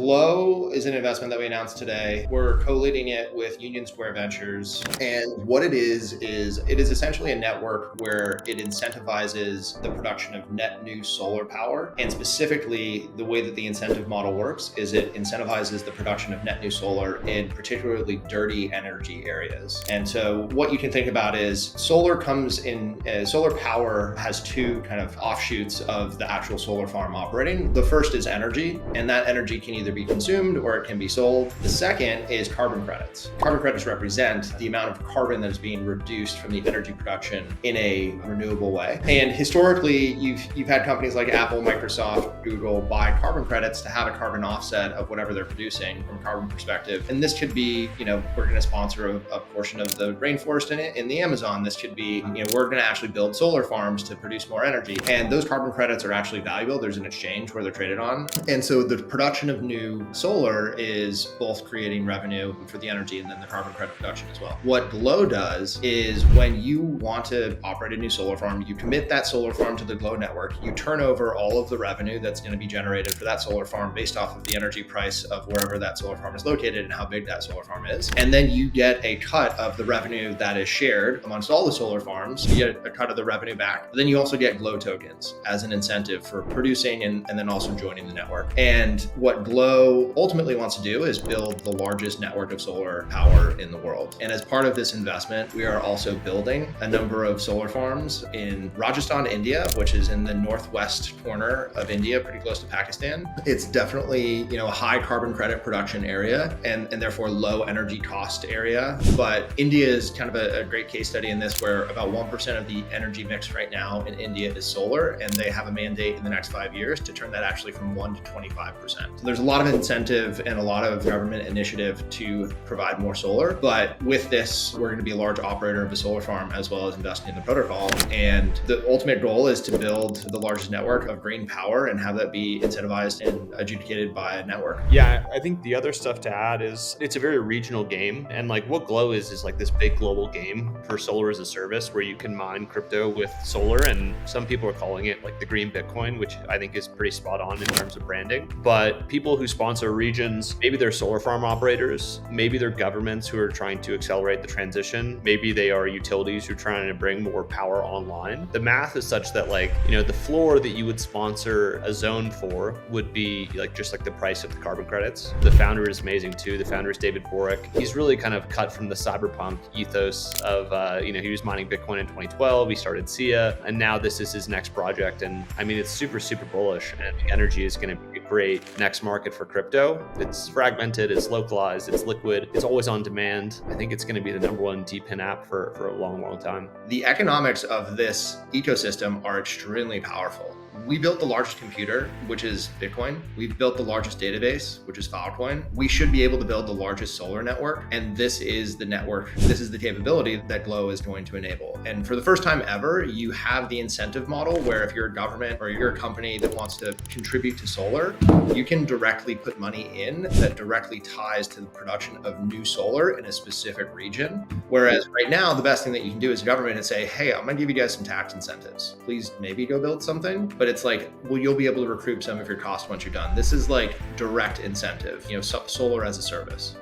Glow is an investment that we announced today. We're co-leading it with Union Square Ventures. And what it is it is essentially a network where it incentivizes the production of net new solar power. And specifically, the way that the incentive model works is it incentivizes the production of net new solar in particularly dirty energy areas. And so what you can think about is solar power has two kind of offshoots of the actual solar farm operating. The first is energy, and that energy can either be consumed or it can be sold. The second is carbon credits. Carbon credits represent the amount of carbon that is being reduced from the energy production in a renewable way. And historically, you've had companies like Apple, Microsoft, Google buy carbon credits to have a carbon offset of whatever they're producing from a carbon perspective. And this could be, we're going to sponsor a portion of the rainforest in the Amazon. This could be, we're going to actually build solar farms to produce more energy. And those carbon credits are actually valuable. There's an exchange where they're traded on. And so the production of new solar is both creating revenue for the energy and then the carbon credit production as well. What Glow does is when you want to operate a new solar farm, you commit that solar farm to the Glow network, you turn over all of the revenue that's going to be generated for that solar farm based off of the energy price of wherever that solar farm is located and how big that solar farm is. And then you get a cut of the revenue that is shared amongst all the solar farms. You get a cut of the revenue back. But then you also get Glow tokens as an incentive for producing and then also joining the network. And what Glow ultimately wants to do is build the largest network of solar power in the world. And as part of this investment, we are also building a number of solar farms in Rajasthan, India, which is in the northwest corner of India, pretty close to Pakistan. It's definitely, a high carbon credit production area and therefore low energy cost area. But India is kind of a great case study in this, where about 1% of the energy mix right now in India is solar, and they have a mandate in the next 5 years to turn that actually from 1 to 25%. So there's a lot of incentive and a lot of government initiative to provide more solar. But with this, we're going to be a large operator of a solar farm as well as investing in the protocol. And the ultimate goal is to build the largest network of green power and have that be incentivized and adjudicated by a network. Yeah, I think the other stuff to add is it's a very regional game. And like what Glow is like this big global game for solar as a service where you can mine crypto with solar. And some people are calling it like the green Bitcoin, which I think is pretty spot on in terms of branding. But people who sponsor regions, maybe they're solar farm operators, maybe they're governments who are trying to accelerate the transition. Maybe they are utilities who are trying to bring more power online. The math is such that the floor that you would sponsor a zone for would be just like the price of the carbon credits. The founder is amazing too. The founder is David Borick. He's really kind of cut from the cyberpunk ethos of, he was mining Bitcoin in 2012. He started SIA, and now this is his next project. And I mean, it's super, super bullish, and energy is going to be a great next market for crypto. It's fragmented, it's localized, it's liquid, it's always on demand. I think it's going to be the number one DePIN app for a long, long time. The economics of this ecosystem are extremely powerful. We built the largest computer, which is Bitcoin. We've built the largest database, which is Filecoin. We should be able to build the largest solar network. And this is the network, this is the capability that Glow is going to enable. And for the first time ever, you have the incentive model where if you're a government or you're a company that wants to contribute to solar, you can directly put money in that directly ties to the production of new solar in a specific region. Whereas right now, the best thing that you can do as a government is say, hey, I'm gonna give you guys some tax incentives. Please maybe go build something. But it's like, well, you'll be able to recoup some of your cost once you're done. This is like direct incentive, solar as a service.